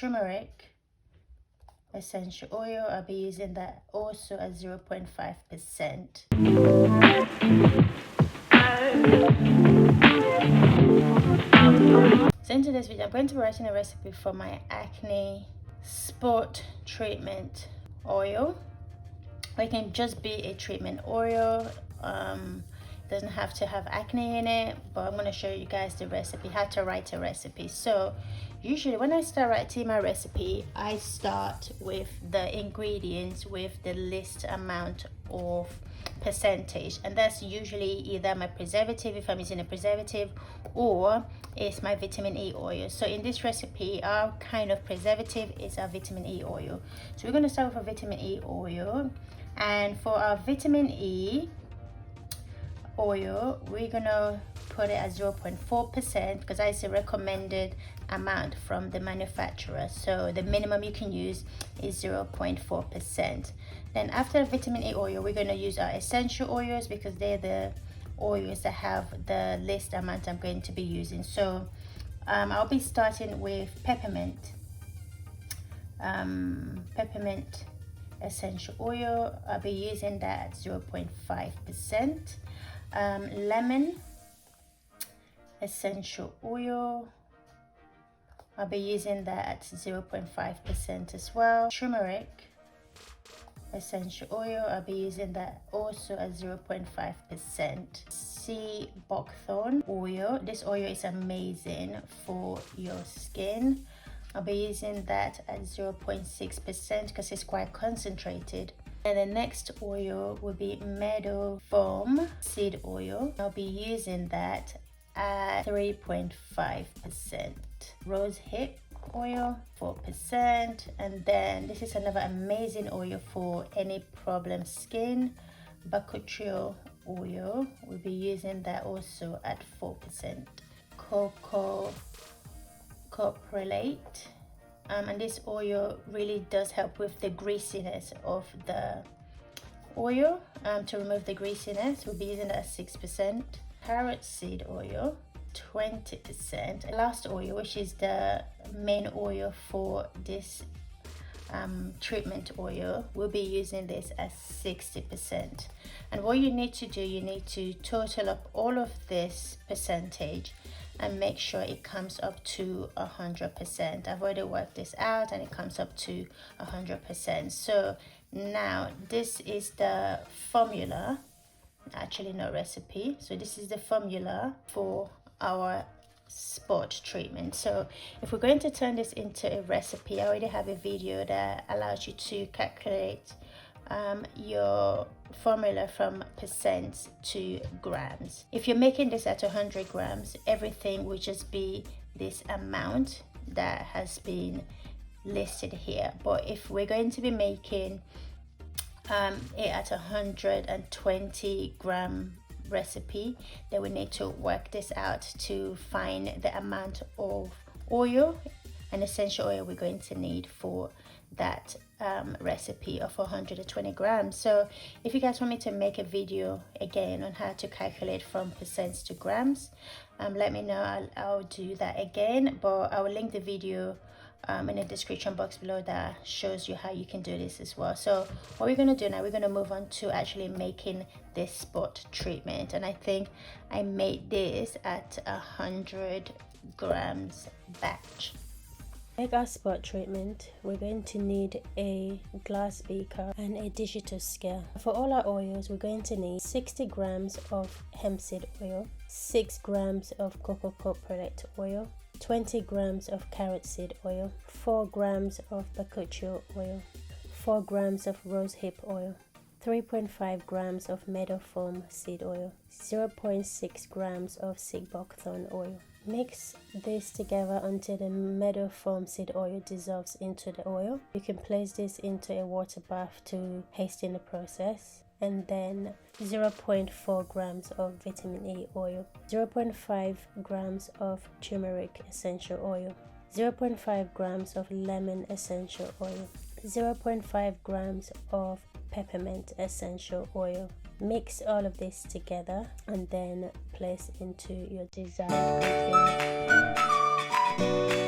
Turmeric Essential Oil. I'll be using that also at 0.5%. So in today's video, I'm going to be writing a recipe for my acne spot treatment oil. Or it can just be a treatment oil. Doesn't have to have acne in it, but I'm going to show you guys the recipe, how to write a recipe. So usually when I start writing my recipe, I start with the ingredients with the least amount of percentage, and that's usually either my preservative if I'm using a preservative, or it's my vitamin E oil. So in this recipe, our kind of preservative is our vitamin E oil. So we're going to start with a vitamin E oil, and for our vitamin E oil, we're gonna put it at 0.4% because that's a recommended amount from the manufacturer. So the minimum you can use is 0.4%. Then after vitamin E oil, we're gonna use our essential oils because they're the oils that have the least amount I'm going to be using. So I'll be starting with peppermint essential oil. I'll be using that at 0.5%. Lemon essential oil, I'll be using that at 0.5% as well. Turmeric essential oil, I'll be using that also at 0.5%. Sea Buckthorn Oil, this oil is amazing for your skin. I'll be using that at 0.6% because it's quite concentrated. And the next oil will be Meadow-foam Seed Oil. I'll be using that at 3.5%. Rose hip oil, 4%. And then this is another amazing oil for any problem skin. Bakchuiol Oil, we'll be using that also at 4%. Coco caprylate. And this oil really does help with the greasiness of the oil. To remove the greasiness, we'll be using that at 6%. Carrot seed oil, 20%. Last oil, which is the main oil for this treatment oil, we'll be using this at 60%. And what you need to do, you need to total up all of this percentage and make sure it comes up to 100%. I've already worked this out and it comes up to 100%. So now this is the formula, actually no recipe. So this is the formula for our spot treatment. So if we're going to turn this into a recipe, I already have a video that allows you to calculate your formula from percents to grams. If you're making this at 100 grams, everything will just be this amount that has been listed here. But if we're going to be making it at 120 gram recipe, then we need to work this out to find the amount of oil and essential oil we're going to need for that recipe of 120 grams. So if you guys want me to make a video again on how to calculate from percents to grams, let me know. I'll do that again, but I will link the video in the description box below that shows you how you can do this as well. So what we're going to do now, we're going to move on to actually making this spot treatment, and I think I made this at 100 grams batch. To make our spot treatment, we're going to need a glass beaker and a digital scale. For all our oils, we're going to need 60 grams of hempseed oil, 6 grams of Coco caprylate oil, 20 grams of carrot seed oil, 4 grams of Bakchuiol oil, 4 grams of rosehip oil, 3.5 grams of Meadow-foam Seed Oil, 0.6 grams of Buckthorn Oil. Mix this together until the Meadow-foam Seed Oil dissolves into the oil. You can place this into a water bath to hasten the process. And then 0.4 grams of vitamin E oil, 0.5 grams of turmeric essential oil, 0.5 grams of lemon essential oil, 0.5 grams of peppermint essential oil. Mix all of this together and then place into your desired container.